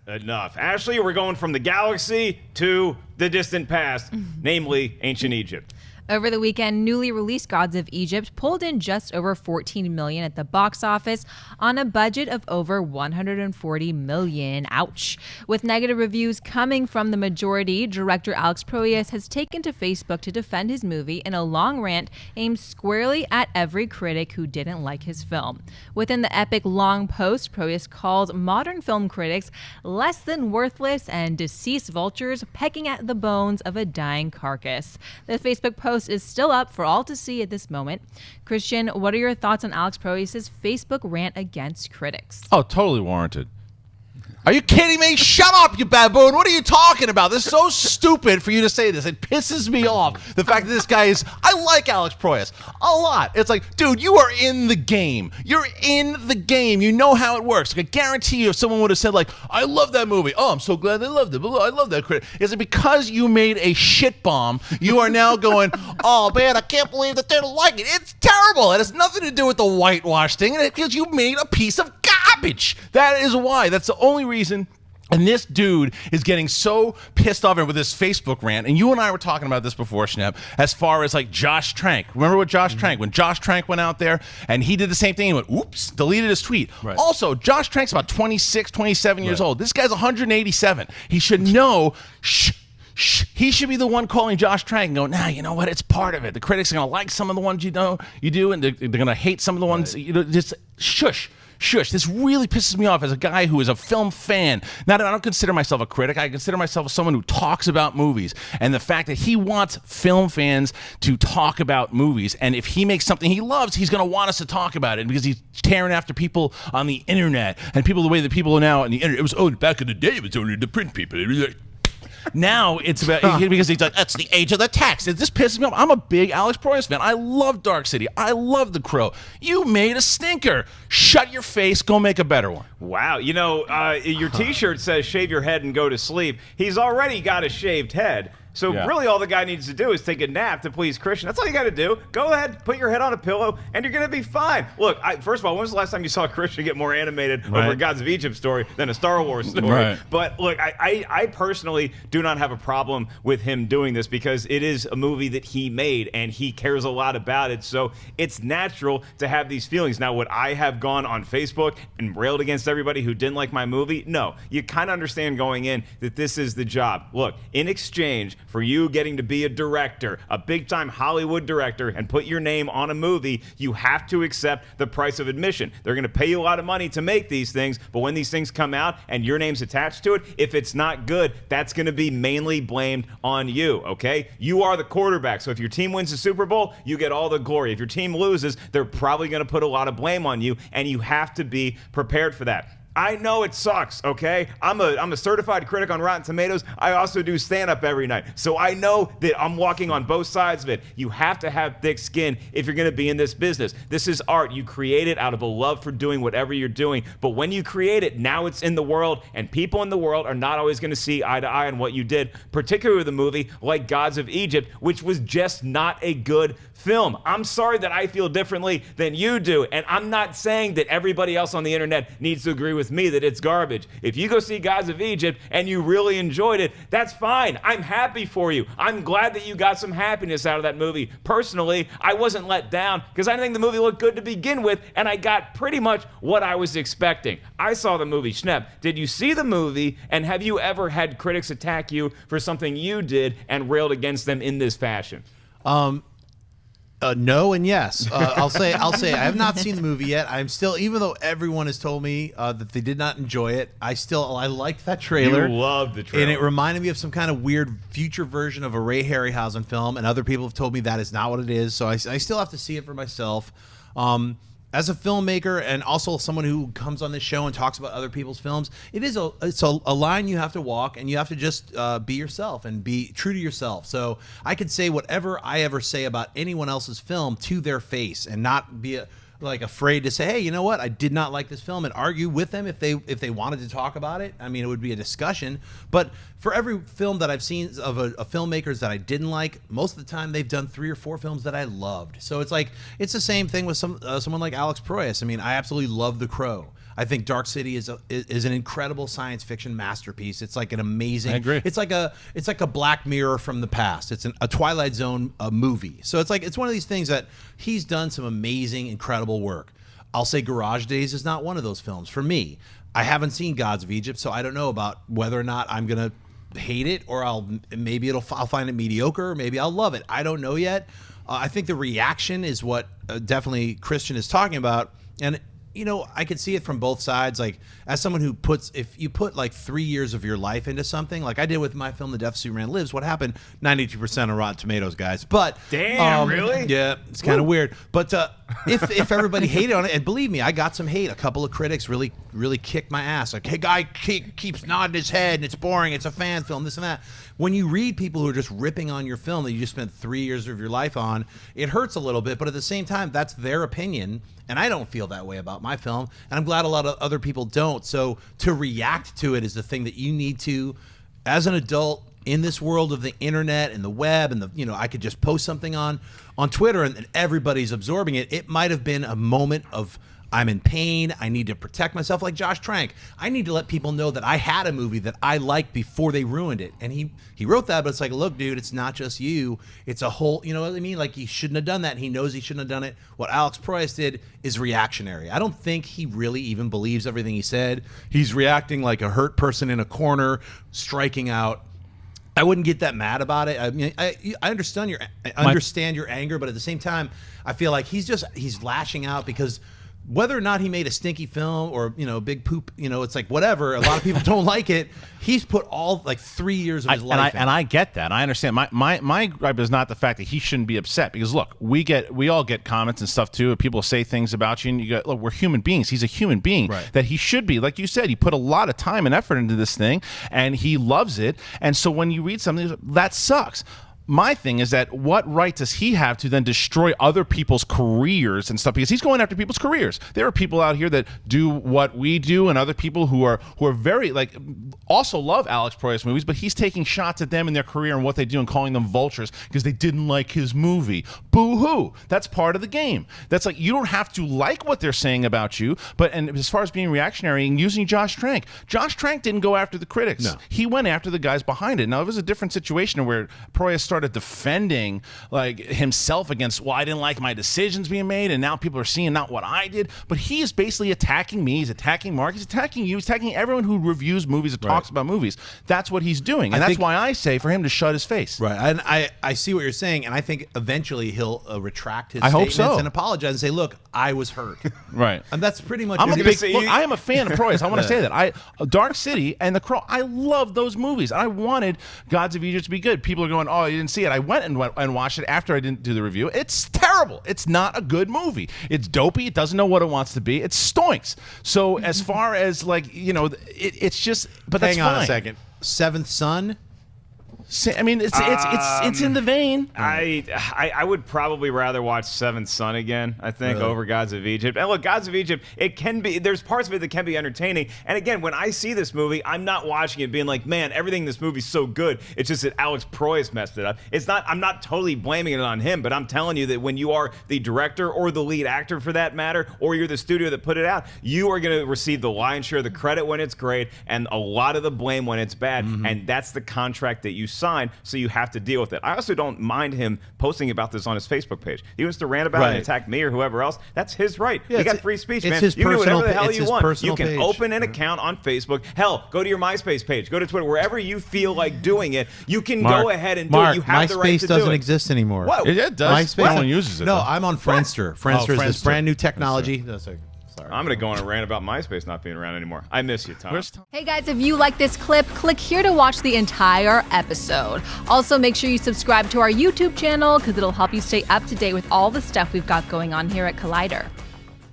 enough. Ashley, we're going from the galaxy to the distant past, namely ancient Egypt. Over the weekend, newly released Gods of Egypt pulled in just over $14 million at the box office on a budget of over $140 million. Ouch. With negative reviews coming from the majority, director Alex Proyas has taken to Facebook to defend his movie in a long rant aimed squarely at every critic who didn't like his film. Within the epic long post, Proyas called modern film critics less than worthless and deceased vultures pecking at the bones of a dying carcass. The Facebook post is still up for all to see at this moment. Christian, what are your thoughts on Alex Proyas' Facebook rant against critics? Oh, totally warranted. Are you kidding me? Shut up, you baboon. What are you talking about? This is so stupid for you to say this. It pisses me off. The fact that this guy is... I like Alex Proyas a lot. It's like, dude, you are in the game. You're in the game. You know how it works. Like, I guarantee you if someone would have said, like, I love that movie. Oh, I'm so glad they loved it. I love that critic. Is it because you made a shit bomb, you are now going, oh, man, I can't believe that they don't like it. It's terrible. It has nothing to do with the whitewash thing. It's because you made a piece of garbage. That is why. That's the only reason. And this dude is getting so pissed off with this Facebook rant. And you and I were talking about this before, Schnepp, as far as like Josh Trank. Remember what Josh Trank, when Josh Trank went out there and he did the same thing, he went, oops, deleted his tweet. Right. Also, Josh Trank's about 26, 27 years old. This guy's 187. He should know, he should be the one calling Josh Trank and going, nah, you know what? It's part of it. The critics are going to like some of the ones you do, and they're going to hate some of the ones, just shush. Shush, this really pisses me off as a guy who is a film fan. Now, I don't consider myself a critic. I consider myself someone who talks about movies. And the fact that he wants film fans to talk about movies, and if he makes something he loves, he's going to want us to talk about it because he's tearing after people on the internet and people the way that people are now on the internet. It was, back in the day, it was only the print people. Now it's about because he's like, that's the age of the text. This pisses me off. I'm a big Alex Proyas fan. I love Dark City. I love The Crow. You made a stinker. Shut your face. Go make a better one. Wow. You know, your T-shirt says shave your head and go to sleep. He's already got a shaved head. So really all the guy needs to do is take a nap to please Christian. That's all you got to do. Go ahead, put your head on a pillow, and you're going to be fine. Look, first of all, when was the last time you saw Christian get more animated over a Gods of Egypt story than a Star Wars story? Right. But look, I personally do not have a problem with him doing this because it is a movie that he made, and he cares a lot about it. So it's natural to have these feelings. Now, would I have gone on Facebook and railed against everybody who didn't like my movie? No. You kind of understand going in that this is the job. Look, in exchange for you getting to be a director, a big-time Hollywood director, and put your name on a movie, you have to accept the price of admission. They're going to pay you a lot of money to make these things, but when these things come out and your name's attached to it, if it's not good, that's going to be mainly blamed on you, okay? You are the quarterback, so if your team wins the Super Bowl, you get all the glory. If your team loses, they're probably going to put a lot of blame on you, and you have to be prepared for that. I know it sucks, okay? I'm a certified critic on Rotten Tomatoes. I also do stand-up every night. So I know that I'm walking on both sides of it. You have to have thick skin if you're going to be in this business. This is art. You create it out of a love for doing whatever you're doing. But when you create it, now it's in the world, and people in the world are not always going to see eye to eye on what you did, particularly with a movie like Gods of Egypt, which was just not a good film. I'm sorry that I feel differently than you do, and I'm not saying that everybody else on the internet needs to agree with me that it's garbage. If you go see Gods of Egypt and you really enjoyed it, that's fine. I'm happy for you. I'm glad that you got some happiness out of that movie. Personally, I wasn't let down because I didn't think the movie looked good to begin with, and I got pretty much what I was expecting. I saw the movie. Schnepp, did you see the movie, and have you ever had critics attack you for something you did and railed against them in this fashion? No and yes. I'll say I have not seen the movie yet. I'm still, even though everyone has told me that they did not enjoy it, I liked that trailer. You loved the trailer. And it reminded me of some kind of weird future version of a Ray Harryhausen film, and other people have told me that is not what it is, so I still have to see it for myself. As a filmmaker and also someone who comes on this show and talks about other people's films, it's a line you have to walk, and you have to just be yourself and be true to yourself. So I could say whatever I ever say about anyone else's film to their face and not be afraid to say, hey, you know what? I did not like this film, and argue with them if they wanted to talk about it. I mean, it would be a discussion. But for every film that I've seen of a filmmakers that I didn't like, most of the time they've done 3 or 4 films that I loved. So it's the same thing with someone like Alex Proyas. I mean, I absolutely love The Crow. I think Dark City is an incredible science fiction masterpiece. It's like an amazing. I agree. It's like a Black Mirror from the past. It's a Twilight Zone movie. So it's one of these things that he's done some amazing, incredible work. I'll say Garage Days is not one of those films for me. I haven't seen Gods of Egypt, so I don't know about whether or not I'm gonna hate it or I'll find it mediocre. Or maybe I'll love it. I don't know yet. I think the reaction is what definitely Christian is talking about, and I can see it from both sides. Like, as someone who if you put like 3 years of your life into something, like I did with my film, The Death of Superman Lives, what happened? 92% on Rotten Tomatoes, guys. But damn, really? Yeah, it's kind of weird. But if everybody hated on it, and believe me, I got some hate. A couple of critics really kicked my ass. Like, hey, guy keeps nodding his head, and it's boring. It's a fan film, this and that. When you read people who are just ripping on your film that you just spent 3 years of your life on, it hurts a little bit. But at the same time, that's their opinion. And I don't feel that way about my film. And I'm glad a lot of other people don't. So to react to it is the thing that you need to, as an adult in this world of the internet and the web and I could just post something on Twitter and everybody's absorbing it. It might have been a moment of, I'm in pain. I need to protect myself, like Josh Trank. I need to let people know that I had a movie that I liked before they ruined it. And he wrote that, but it's like, look, dude, it's not just you. It's a whole, you know what I mean? Like, he shouldn't have done that. And he knows he shouldn't have done it. What Alex Proyas did is reactionary. I don't think he really even believes everything he said. He's reacting like a hurt person in a corner, striking out. I wouldn't get that mad about it. I mean, I understand your anger, but at the same time, I feel like he's lashing out because whether or not he made a stinky film or big poop, it's like whatever. A lot of people don't like it. He's put all like 3 years of his life in. And I get that. I understand. My gripe is not the fact that he shouldn't be upset, because look, we all get comments and stuff too. People say things about you, and you go, look, we're human beings. He's a human being, right, that he should be. Like you said, he put a lot of time and effort into this thing, and he loves it. And so when you read something that sucks. My thing is that what right does he have to then destroy other people's careers and stuff? Because he's going after people's careers. There are people out here that do what we do, and other people who are very also love Alex Proyas movies, but he's taking shots at them in their career and what they do and calling them vultures because they didn't like his movie. Boo-hoo. That's part of the game. That's like, you don't have to like what they're saying about you, and as far as being reactionary and using Josh Trank didn't go after the critics. No. He went after the guys behind it. Now, it was a different situation where Proyas started defending himself against, I didn't like my decisions being made, and now people are seeing not what I did. But he is basically attacking me. He's attacking Mark. He's attacking you. He's attacking everyone who reviews movies and talks about movies. That's what he's doing, and that's why I say for him to shut his face. Right, and I see what you're saying, and I think eventually he'll retract his hope statements so. and apologize and say, "Look, I was hurt." Right, and that's pretty much. I am a fan of Proyas. I want to say that Dark City and The Crow. I love those movies. I wanted Gods of Egypt to be good. People are going, "Oh, you didn't see it." I went and watched it after I didn't do the review. It's terrible. It's not a good movie. It's dopey. It doesn't know what it wants to be. It stinks. So as far as it's just. But that's hang on fine. a second. Seventh Son. I mean, it's in the vein. I would probably rather watch Seventh Son again, I think, over Gods of Egypt. And look, Gods of Egypt, there's parts of it that can be entertaining. And again, when I see this movie, I'm not watching it being like, man, everything in this movie's so good. It's just that Alex Proyas messed it up. I'm not totally blaming it on him, but I'm telling you that when you are the director or the lead actor for that matter, or you're the studio that put it out, you are going to receive the lion's share of the credit when it's great and a lot of the blame when it's bad. Mm-hmm. And that's the contract that you sign, so you have to deal with it. I also don't mind him posting about this on his Facebook page. He wants to rant about it and attack me or whoever else. That's his right. Yeah, he got free speech, man. His you can do whatever the hell you want. You can page. open an account on Facebook. Hell, go to your MySpace page. Go to Twitter. Wherever you feel like doing it, you can go ahead and do it. You have the right to do it. MySpace doesn't exist anymore. Whoa. It does. MySpace, No one uses it. No, though. I'm on Friendster. Friendster is this Friendster. brand new technology. I'm going to go on a rant about MySpace not being around anymore. I miss you, Tom. Hey guys, if you like this clip, click here to watch the entire episode. Also, make sure you subscribe to our YouTube channel because it'll help you stay up to date with all the stuff we've got going on here at Collider.